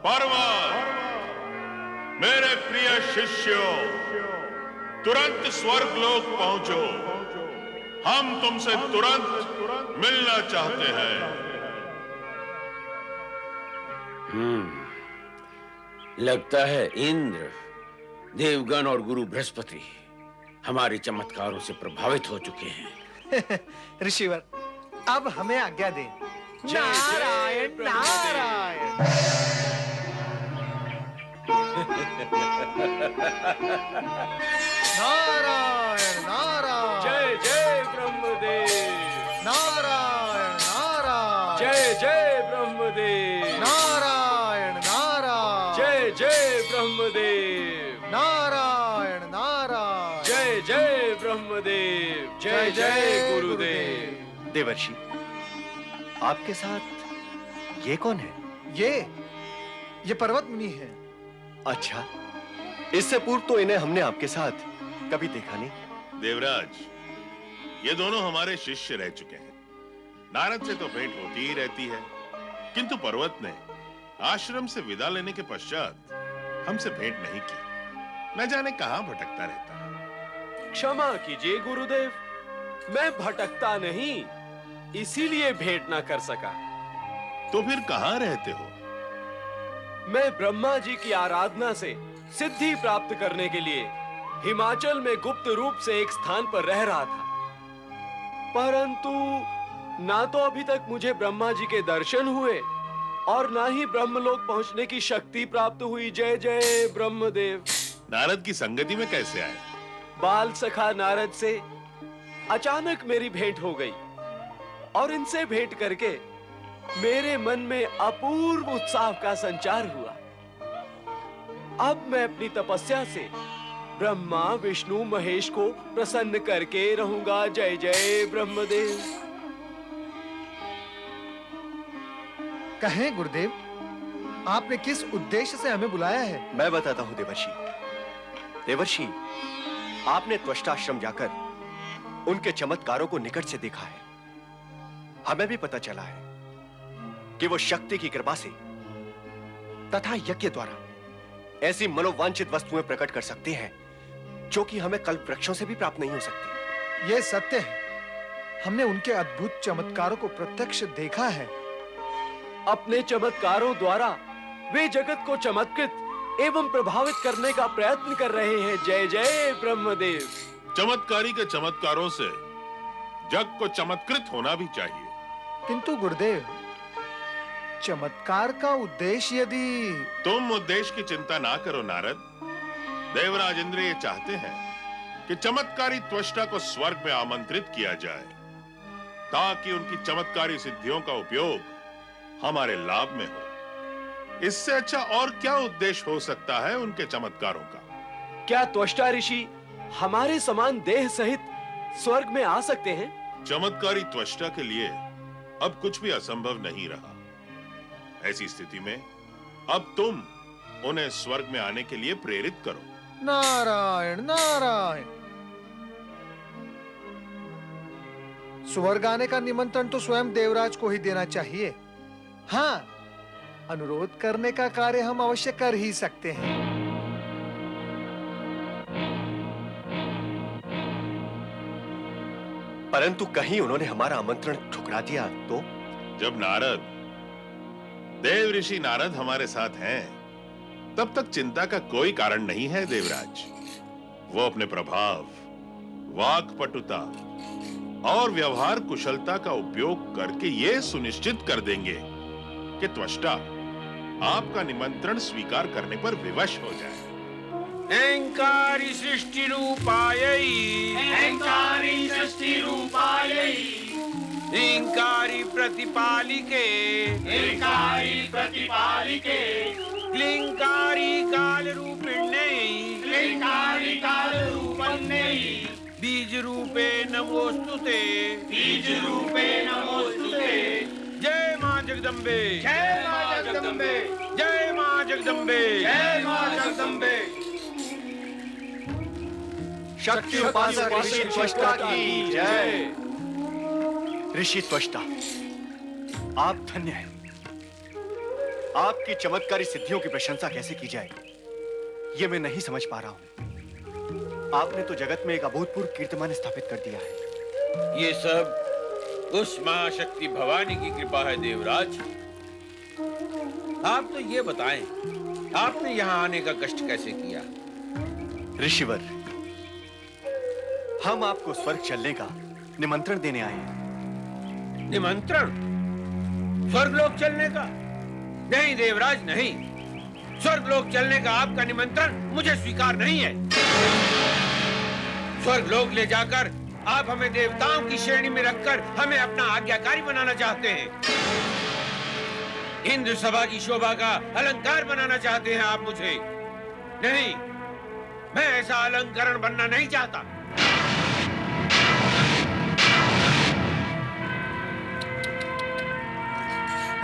पर्वत, मेरे प्रिय शिष्यों, तुरंत स्वर्ग लोक पहुंचो। हम तुमसे तुरंत मिलना चाहते हैं। लगता है इंद्र, देवगण और गुरु बृहस्पति हमारे चमत्कारों से प्रभावित हो चुके हैं। ऋषिवर, अब हमें आज्ञा दें। नारायण नारायण। नारायण नारायण। जय जय ब्रह्मदेव। नारायण नारायण। जय जय ब्रह्मदेव। नारायण नारायण। जय जय ब्रह्मदेव। नारायण नारायण। जय जय ब्रह्मदेव। जय जय गुरुदेव। देवर्षि, आपके साथ ये कौन है? ये पर्वत मुनि है। अच्छा, इससे पूर्व तो इन्हें हमने आपके साथ कभी देखा नहीं। देवराज, ये दोनों हमारे शिष्य रह चुके हैं। नारद से तो भेंट होती ही रहती है, किंतु पर्वत ने आश्रम से विदा लेने के पश्चात हमसे भेंट नहीं की। न जाने कहां भटकता रहता है। क्षमा कीजिए गुरुदेव, मैं भटकता नहीं, इसीलिए भेंट ना कर सका। तो फिर कहां रहते हो? मैं ब्रह्मा जी की आराधना से सिद्धि प्राप्त करने के लिए हिमाचल में गुप्त रूप से एक स्थान पर रह रहा था, परंतु ना तो अभी तक मुझे ब्रह्मा जी के दर्शन हुए और ना ही ब्रह्मलोक पहुंचने की शक्ति प्राप्त हुई। जय जय ब्रह्मदेव। नारद की संगति में कैसे आए? बाल सखा नारद से अचानक मेरी भेंट हो गई और इनसे भेंट करके मेरे मन में अपूर्व उत्साह का संचार हुआ। अब मैं अपनी तपस्या से ब्रह्मा विष्णु महेश को प्रसन्न करके रहूंगा। जय जय ब्रह्मदेव। कहें गुरुदेव, आपने किस उद्देश्य से हमें बुलाया है? मैं बताता हूं देवर्षि। देवर्षि, आपने त्वष्टाश्रम जाकर उनके चमत्कारों को निकट से देखा है। हमें भी पता चला है कि वो शक्ति की कृपा से तथा यज्ञ द्वारा ऐसी मनोवांछित वस्तुएं प्रकट कर सकते हैं जो कि हमें कल्प वृक्षों से भी प्राप्त नहीं हो सकती। ये सत्य है, हमने उनके अद्भुत चमत्कारों को प्रत्यक्ष देखा है। अपने चमत्कारों द्वारा वे जगत को चमत्कृत एवं प्रभावित करने का प्रयत्न कर रहे हैं। जय जय ब्रह्मदेव। चमत्कारी के चमत्कारों से जग को चमत्कृत होना भी चाहिए। किंतु गुरुदेव, चमत्कार का उद्देश्य यदि... तुम उद्देश्य की चिंता ना करो नारद। देवराज इंद्र ये चाहते हैं कि चमत्कारी त्वष्टा को स्वर्ग में आमंत्रित किया जाए, ताकि उनकी चमत्कारी सिद्धियों का उपयोग हमारे लाभ में हो। इससे अच्छा और क्या उद्देश्य हो सकता है उनके चमत्कारों का? क्या त्वष्टा ऋषि हमारे समान देह सहित स्वर्ग में आ सकते हैं? चमत्कारी त्वष्टा के लिए अब कुछ भी असंभव नहीं रहा। ऐसी स्थिति में अब तुम उन्हें स्वर्ग में आने के लिए प्रेरित करो। नारायण नारायण। स्वर्ग आने का निमंत्रण तो स्वयं देवराज को ही देना चाहिए। हाँ, अनुरोध करने का कार्य हम अवश्य कर ही सकते हैं। परंतु कहीं उन्होंने हमारा आमंत्रण ठुकरा दिया तो? जब नारद, देव ऋषि नारद हमारे साथ हैं, तब तक चिंता का कोई कारण नहीं है देवराज। वो अपने प्रभाव, वाक्पटुता और व्यवहार कुशलता का उपयोग करके ये सुनिश्चित कर देंगे कि त्वष्टा आपका निमंत्रण स्वीकार करने पर विवश हो जाए। अहंकारी सृष्टि रूपायै, अहंकारी सृष्टि रूपायै, अहंकारी प्रतिपालिके, अहंकारी प्रतिपालिके, क्लिंकारी काल रूपिण्यै, क्लिंकारी काल रूपण्यै, बीज रूपे नमोस्तुते, बीज रूपे नमोस्तुते। जय मां जगदम्बे, जय मां जगदम्बे, जय मां जगदम्बे, जय मां जगदम्बे। शक्ति उपासक ऋषि त्वष्टा की जय। ऋषि त्वष्टा, आप धन्य हैं। आपकी चमत्कारी सिद्धियों की प्रशंसा कैसे की जाए, ये मैं नहीं समझ पा रहा हूं। आपने तो जगत में एक अभूतपूर्व कीर्तिमान स्थापित कर दिया है। ये सब उस महाशक्ति भवानी की कृपा है देवराज। आप तो ये बताएं, आपने यहाँ आने का कष्ट कैसे किया? ऋषिवर, हम आपको स्वर्ग चलने का निमंत्रण देने आए हैं। निमंत्रण? स्वर्गलोक चलने का? नहीं देवराज, नहीं। स्वर्गलोक चलने का आपका निमंत्रण मुझे स्वीकार नहीं है। स्वर्गलोक ले जाकर आप हमें देवताओं की श्रेणी में रखकर हमें अपना आज्ञाकारी बनाना चाहते हैं। इंद्र सभा की शोभा का अलंकार बनाना चाहते हैं आप मुझे। नहीं, मैं ऐसा अलंकरण बनना नहीं चाहता।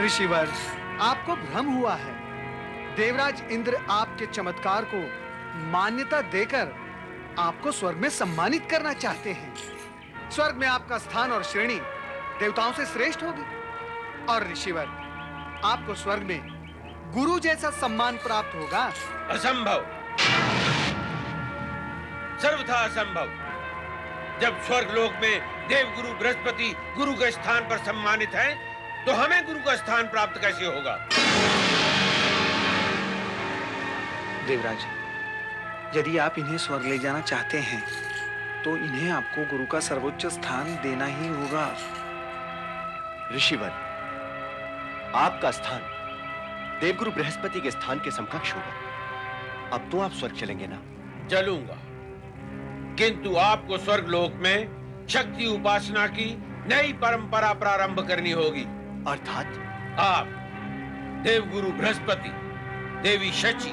ऋषिवर, आपको भ्रम हुआ है। देवराज इंद्र आपके चमत्कार को मान्यता देकर आपको स्वर्ग में सम्मानित करना चाहते हैं। स्वर्ग में आपका स्थान और श्रेणी देवताओं से श्रेष्ठ होगी। और ऋषिवर, आपको स्वर्ग में गुरु जैसा सम्मान प्राप्त होगा। असंभव, सर्वथा असंभव। जब स्वर्ग लोक में देवगुरु बृहस्पति गुरु के स्थान पर सम्मानित है, तो हमें गुरु का स्थान प्राप्त कैसे होगा? देवराज, यदि आप इन्हें स्वर्ग ले जाना चाहते हैं, तो इन्हें आपको गुरु का सर्वोच्च स्थान देना ही होगा। ऋषिवर, आपका स्थान देवगुरु बृहस्पति के स्थान के समकक्ष होगा। अब तो आप स्वर्ग चलेंगे ना? चलूंगा, किंतु आपको स्वर्ग लोक में शक्ति उपासना की नई परंपरा प्रारंभ करनी होगी। अर्थात? आप, देवगुरु बृहस्पति, देवी शची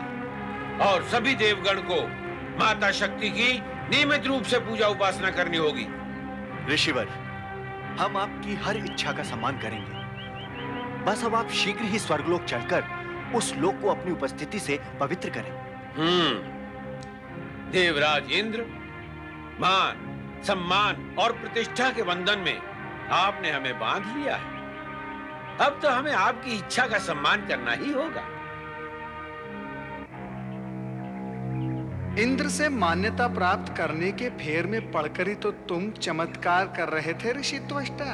और सभी देवगण को माता शक्ति की नियमित रूप से पूजा उपासना करनी होगी। ऋषिवर, हम आपकी हर इच्छा का सम्मान करेंगे। बस अब आप शीघ्र ही स्वर्गलोक चलकर उस लोक को अपनी उपस्थिति से पवित्र करें। देवराज इंद्र, मान, सम्मान और प्रतिष्ठा के बंधन में आपने हमें बांध लिया है। अब तो हमें आपकी इच्छा का सम्मान करना ही होगा। इंद्र से मान्यता प्राप्त करने के फेर में पड़कर ही तो तुम चमत्कार कर रहे थे ऋषि त्वष्टा।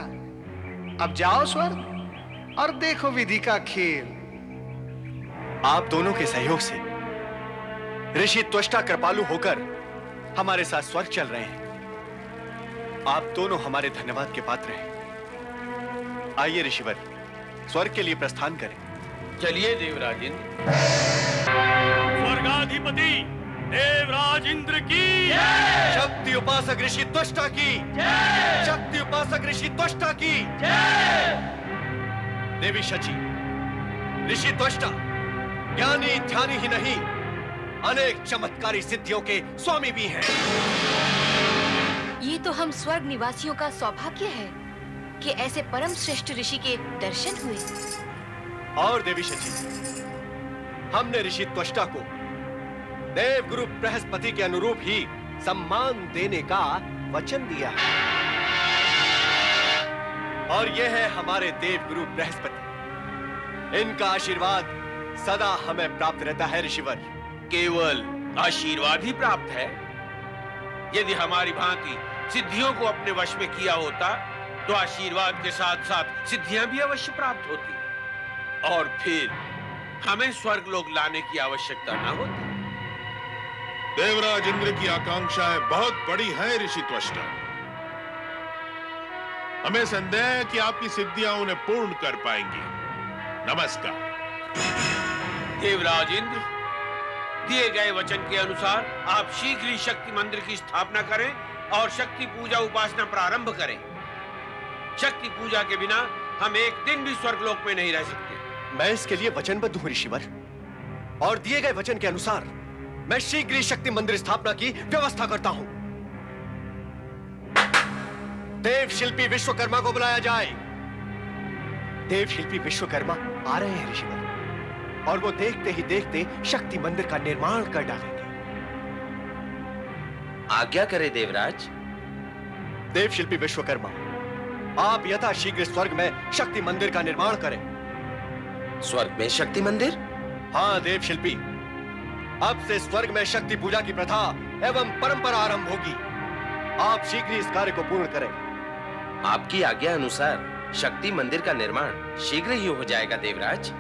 अब जाओ स्वर्ग और देखो विधि का खेल। आप दोनों के सहयोग से ऋषि त्वष्टा कृपालु होकर हमारे साथ स्वर्ग चल रहे हैं। आप दोनों हमारे धन्यवाद के पात्र हैं। आइए ऋषिवर, स्वर्ग के लिए प्रस्थान करें। चलिए देवराज इंद्र। स्वर्गाधिपति देवराज इंद्र की शक्ति उपासक ऋषि त्वष्टा की, शक्ति उपासक ऋषि त्वष्टा की। देवी शची, ऋषि त्वष्टा ज्ञानी ध्यानी ही नहीं, अनेक चमत्कारी सिद्धियों के स्वामी भी हैं। ये तो हम स्वर्ग निवासियों का सौभाग्य है कि ऐसे परम श्रेष्ठ ऋषि के दर्शन हुए। और देवी शची, हमने ऋषि त्वष्टा को देवगुरु बृहस्पति के अनुरूप ही सम्मान देने का वचन दिया है। और यह है हमारे देवगुरु बृहस्पति। इनका आशीर्वाद सदा हमें प्राप्त रहता है ऋषिवर। केवल आशीर्वाद ही प्राप्त है? यदि हमारी भांति सिद्धियों को अपने वश में किया होता, तो आशीर्वाद के साथ साथ सिद्धियां भी अवश्य प्राप्त होती और फिर हमें स्वर्गलोक लाने की आवश्यकता न होती। देवराज इंद्र की आकांक्षाएं बहुत बड़ी हैं ऋषि त्वष्टा। हमें संदेह है कि आपकी सिद्धियां उन्हें पूर्ण कर पाएंगी। नमस्कार। देवराज इंद्र, दिए गए वचन के अनुसार आप शीघ्र ही शक्ति मंदिर की स्थापना करें और शक्ति पूजा उपासना प्रारंभ करें। शक्ति पूजा के बिना हम एक दिन भी स्वर्गलोक में नहीं रह सकते। मैं इसके लिए वचनबद्ध हूं ऋषिवर, और दिए गए वचन के अनुसार मैं शीघ्र ही शक्ति मंदिर स्थापना की व्यवस्था करता हूं। देव शिल्पी विश्वकर्मा को बुलाया जाए। देव शिल्पी विश्वकर्मा आ रहे हैं ऋषिवर, और वो देखते ही देखते शक्ति मंदिर का निर्माण कर डालेंगे। आज्ञा करे देवराज। देव शिल्पी विश्वकर्मा, आप यथाशीघ्र स्वर्ग में शक्ति मंदिर का निर्माण करें। स्वर्ग में शक्ति मंदिर? हाँ देव शिल्पी, अब से स्वर्ग में शक्ति पूजा की प्रथा एवं परंपरा आरंभ होगी। आप शीघ्र ही इस कार्य को पूर्ण करें। आपकी आज्ञा अनुसार शक्ति मंदिर का निर्माण शीघ्र ही हो जाएगा देवराज।